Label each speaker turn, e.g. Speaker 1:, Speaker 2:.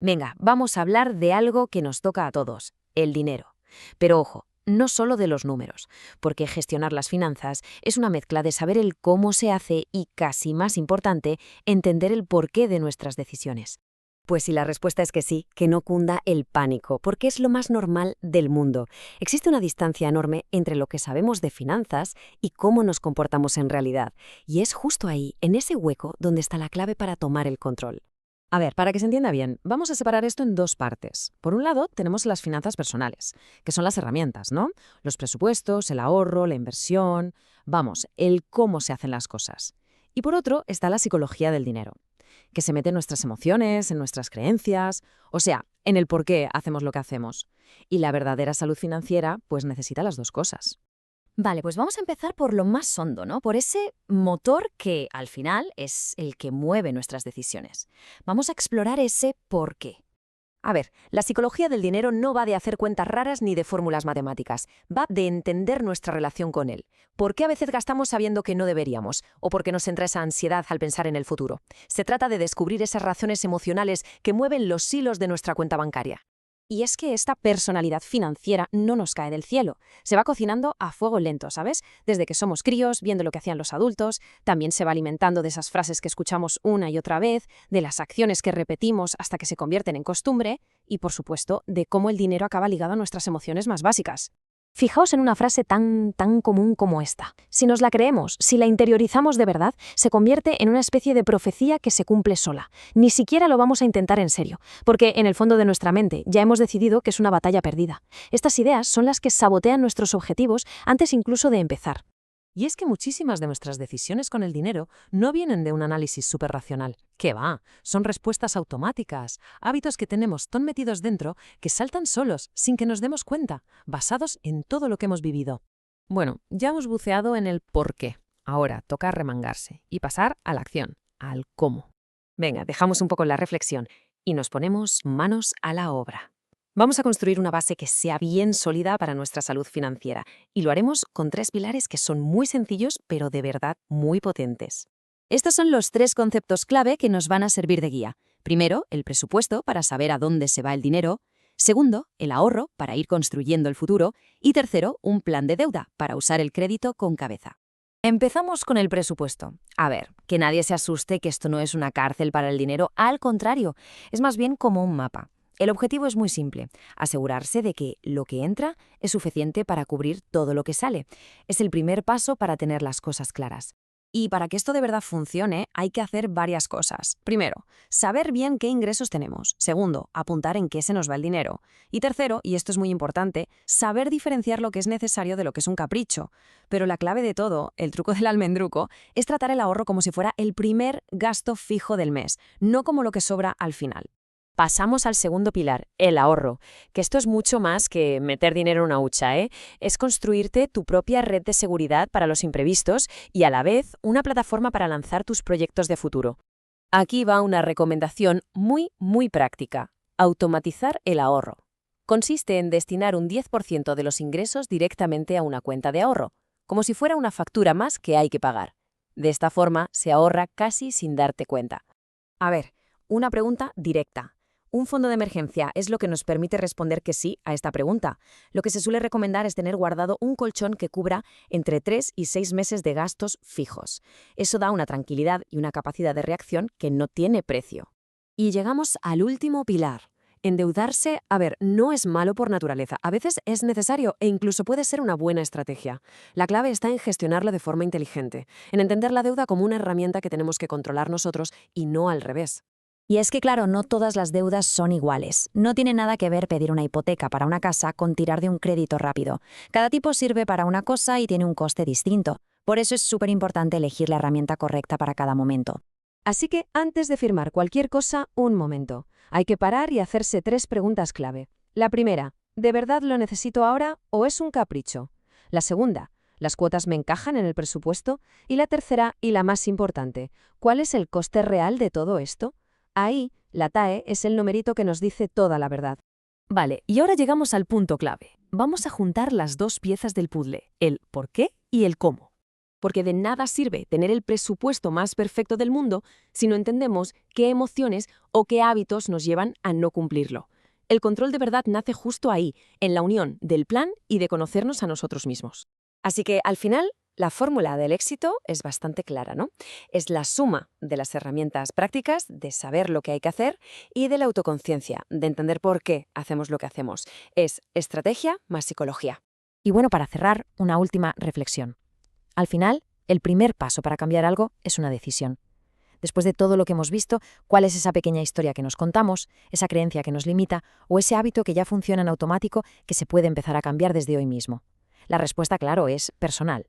Speaker 1: Venga, vamos a hablar de algo que nos toca a todos, el dinero. Pero ojo, no solo de los números, porque gestionar las finanzas es una mezcla de saber el cómo se hace y, casi más importante, entender el porqué de nuestras decisiones. Pues si la respuesta es que sí, que no cunda el pánico, porque es lo más normal del mundo. Existe una distancia enorme entre lo que sabemos de finanzas y cómo nos comportamos en realidad. Y es justo ahí, en ese hueco, donde está la clave para tomar el control. A ver, para que se entienda bien, vamos a separar esto en dos partes. Por un lado, tenemos las finanzas personales, que son las herramientas, ¿no? Los presupuestos, el ahorro, la inversión, vamos, el cómo se hacen las cosas. Y por otro, está la psicología del dinero, que se mete en nuestras emociones, en nuestras creencias, o sea, en el por qué hacemos lo que hacemos. Y la verdadera salud financiera, pues necesita las dos cosas.
Speaker 2: Vale, pues vamos a empezar por lo más hondo, ¿no? Por ese motor que al final es el que mueve nuestras decisiones. Vamos a explorar ese por qué.
Speaker 1: A ver, la psicología del dinero no va de hacer cuentas raras ni de fórmulas matemáticas, va de entender nuestra relación con él. ¿Por qué a veces gastamos sabiendo que no deberíamos? ¿O por qué nos entra esa ansiedad al pensar en el futuro? Se trata de descubrir esas razones emocionales que mueven los hilos de nuestra cuenta bancaria. Y es que esta personalidad financiera no nos cae del cielo. Se va cocinando a fuego lento, ¿sabes? Desde que somos críos, viendo lo que hacían los adultos, también se va alimentando de esas frases que escuchamos una y otra vez, de las acciones que repetimos hasta que se convierten en costumbre, y por supuesto, de cómo el dinero acaba ligado a nuestras emociones más básicas. Fijaos en una frase tan común como esta. Si nos la creemos, si la interiorizamos de verdad, se convierte en una especie de profecía que se cumple sola. Ni siquiera lo vamos a intentar en serio, porque en el fondo de nuestra mente ya hemos decidido que es una batalla perdida. Estas ideas son las que sabotean nuestros objetivos antes incluso de empezar. Y es que muchísimas de nuestras decisiones con el dinero no vienen de un análisis superracional. ¿Qué va? Son respuestas automáticas, hábitos que tenemos tan metidos dentro que saltan solos, sin que nos demos cuenta, basados en todo lo que hemos vivido. Bueno, ya hemos buceado en el por qué. Ahora toca remangarse y pasar a la acción, al cómo. Venga, dejamos un poco la reflexión y nos ponemos manos a la obra. Vamos a construir una base que sea bien sólida para nuestra salud financiera y lo haremos con 3 pilares que son muy sencillos pero de verdad muy potentes. Estos son los 3 conceptos clave que nos van a servir de guía. Primero, el presupuesto para saber a dónde se va el dinero. Segundo, el ahorro para ir construyendo el futuro. Y tercero, un plan de deuda para usar el crédito con cabeza. Empezamos con el presupuesto. A ver, que nadie se asuste que esto no es una cárcel para el dinero, al contrario, es más bien como un mapa. El objetivo es muy simple, asegurarse de que lo que entra es suficiente para cubrir todo lo que sale. Es el primer paso para tener las cosas claras. Y para que esto de verdad funcione, hay que hacer varias cosas. Primero, saber bien qué ingresos tenemos. Segundo, apuntar en qué se nos va el dinero. Y tercero, y esto es muy importante, saber diferenciar lo que es necesario de lo que es un capricho. Pero la clave de todo, el truco del almendruco, es tratar el ahorro como si fuera el primer gasto fijo del mes, no como lo que sobra al final. Pasamos al segundo pilar, el ahorro, que esto es mucho más que meter dinero en una hucha, ¿eh? Es construirte tu propia red de seguridad para los imprevistos y a la vez una plataforma para lanzar tus proyectos de futuro. Aquí va una recomendación muy práctica. Automatizar el ahorro. Consiste en destinar un 10% de los ingresos directamente a una cuenta de ahorro, como si fuera una factura más que hay que pagar. De esta forma se ahorra casi sin darte cuenta. A ver, una pregunta directa. Un fondo de emergencia es lo que nos permite responder que sí a esta pregunta. Lo que se suele recomendar es tener guardado un colchón que cubra entre 3 y 6 meses de gastos fijos. Eso da una tranquilidad y una capacidad de reacción que no tiene precio. Y llegamos al último pilar. Endeudarse, a ver, no es malo por naturaleza. A veces es necesario e incluso puede ser una buena estrategia. La clave está en gestionarla de forma inteligente, en entender la deuda como una herramienta que tenemos que controlar nosotros y no al revés.
Speaker 2: Y es que, claro, no todas las deudas son iguales. No tiene nada que ver pedir una hipoteca para una casa con tirar de un crédito rápido. Cada tipo sirve para una cosa y tiene un coste distinto. Por eso es súper importante elegir la herramienta correcta para cada momento.
Speaker 1: Así que antes de firmar cualquier cosa, un momento. Hay que parar y hacerse 3 preguntas clave. La primera, ¿de verdad lo necesito ahora o es un capricho? La segunda, ¿las cuotas me encajan en el presupuesto? Y la tercera, y la más importante, ¿cuál es el coste real de todo esto? Ahí, la TAE es el numerito que nos dice toda la verdad. Vale, y ahora llegamos al punto clave. Vamos a juntar las 2 piezas del puzzle, el por qué y el cómo. porque de nada sirve tener el presupuesto más perfecto del mundo si no entendemos qué emociones o qué hábitos nos llevan a no cumplirlo. El control de verdad nace justo ahí, en la unión del plan y de conocernos a nosotros mismos.
Speaker 2: Así que, al final, la fórmula del éxito es bastante clara, ¿no? Es la suma de las herramientas prácticas, de saber lo que hay que hacer, y de la autoconciencia, de entender por qué hacemos lo que hacemos. Es estrategia más psicología. Y bueno, para cerrar, una última reflexión. Al final, el primer paso para cambiar algo es una decisión. Después de todo lo que hemos visto, ¿cuál es esa pequeña historia que nos contamos, esa creencia que nos limita o ese hábito que ya funciona en automático que se puede empezar a cambiar desde hoy mismo? La respuesta, claro, es personal.